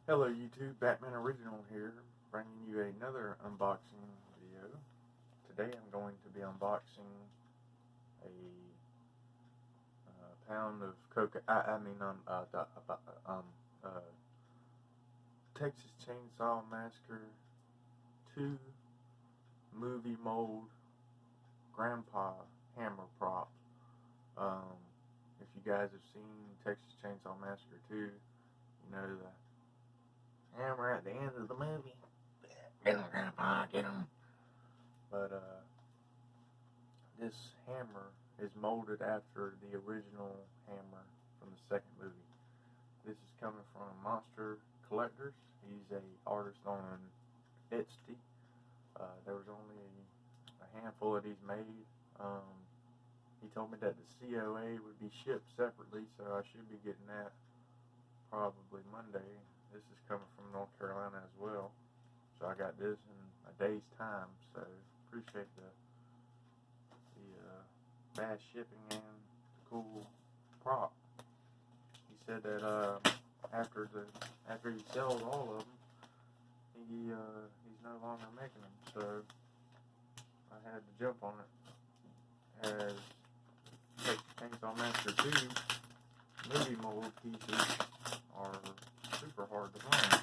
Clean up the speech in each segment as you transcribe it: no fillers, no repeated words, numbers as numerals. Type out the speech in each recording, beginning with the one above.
Hello YouTube, Batman Original here, bringing you another unboxing video. Today I'm going to be unboxing a pound of Texas Chainsaw Massacre 2 movie mold grandpa hammer prop. If you guys have seen Texas Chainsaw Massacre 2, you know the hammer at the end of the movie. Get him, Grandpa, get him. But this hammer is molded after the original hammer from the second movie. This is coming from Monster Collectors. He's a artist on Etsy. There was only a handful of these made. He told me that the COA would be shipped separately, so I should be getting that probably Monday. This is coming from North Carolina as well, so I got this in a day's time. So appreciate the fast shipping and the cool prop. He said that after he sells all of them, he's no longer making them. So I had to jump on it, as Texas Chainsaw Massacre 2 movie mold pieces are super hard to find.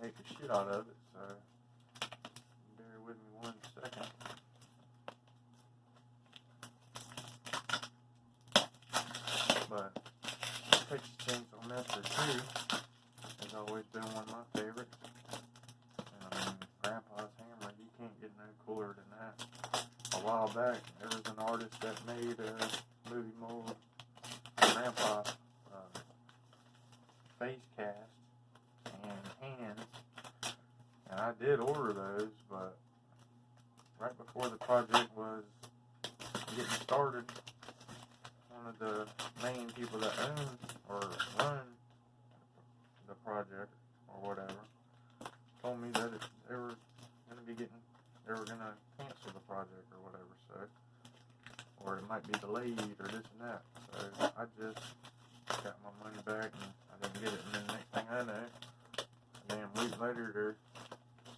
Take the shit out of it, so bear with me 1 second. But Texas Chainsaw Massacre 2 has always been one of my favorites. And I mean, Grandpa's hammer, you can't get no cooler than that. A while back, there was an artist that made a movie mold Grandpa face cast and hands, and I did order those, but right before the project was getting started, one of the main people that own or run the project or whatever told me that they were gonna cancel the project or whatever, so, or it might be delayed or this and that. So I just got my money back and I didn't get it, and then the next thing I know, a damn week later they're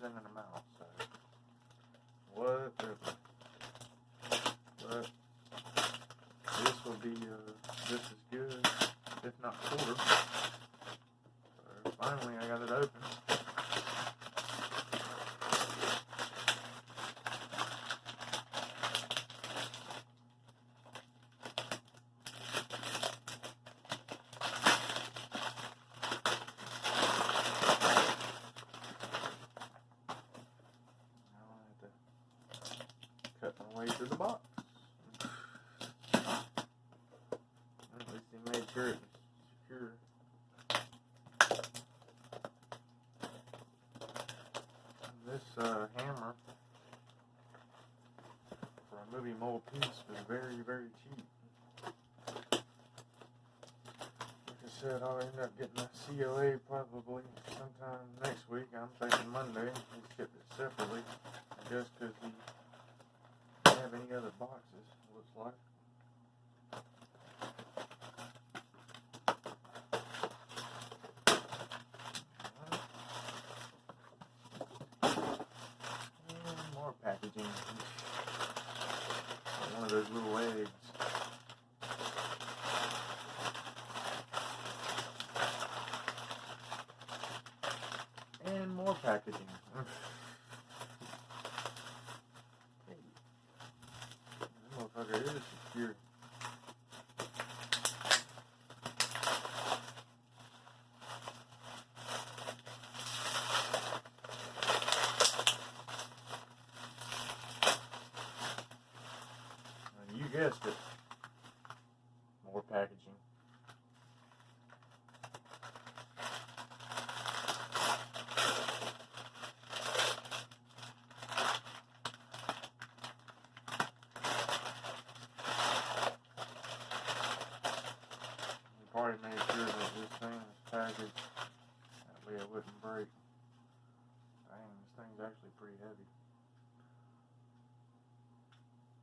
sending them out. So whatever. But this will be just as good, if not cooler. So finally I got it open. Cut my way through the box. At least he made sure it was secure. This hammer for a movie mold piece was very, very cheap. Like I said, I'll end up getting a COA probably sometime next week. I'm thinking Monday. He shipped it separately, I guess, because he didn't have any other boxes, it looks like. And more packaging. One of those little eggs. And more packaging. Hey, that motherfucker is secure. And you guessed it. More packaging. Probably made sure that this thing was packaged that way it wouldn't break. Dang, this thing's actually pretty heavy.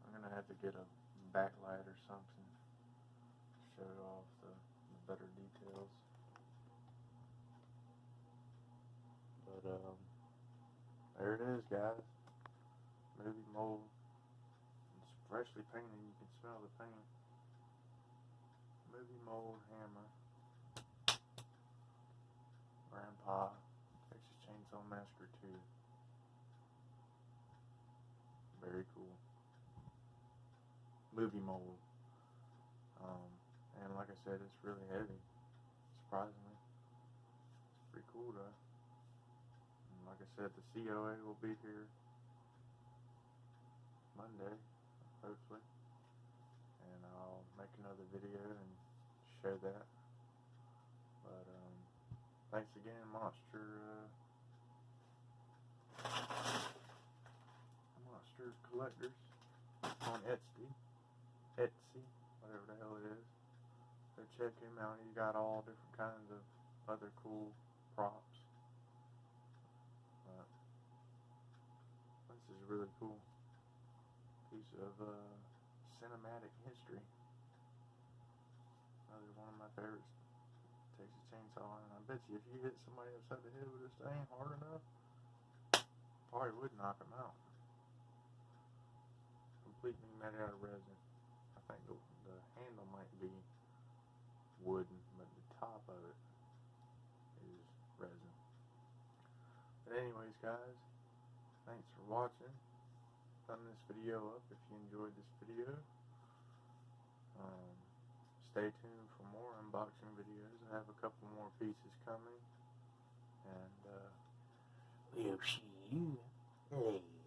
I'm gonna have to get a backlight or something show off the better details. But there it is, guys. Movie mold. It's freshly painted. You can smell the paint. Movie mold hammer. Grandpa. Texas Chainsaw Massacre 2. Very cool. Movie mold. And like I said, it's really heavy. Surprisingly. It's pretty cool though. And like I said, the COA will be here Monday, hopefully. And I'll make another video and show that. But thanks again, Monster Collectors on Etsy, whatever the hell it is. So check him out. He's got all different kinds of other cool props. This is a really cool piece of cinematic history. Another one of my favorites. Texas Chainsaw, and I bet you if you hit somebody upside the head with this thing hard enough, probably would knock them out. Completely made out of resin. I think the handle might be wooden, but the top of it is resin. But anyways, guys, thanks for watching. Thumb this video up if you enjoyed this video. Stay tuned for more unboxing videos. I have a couple more pieces coming, and we'll see you later.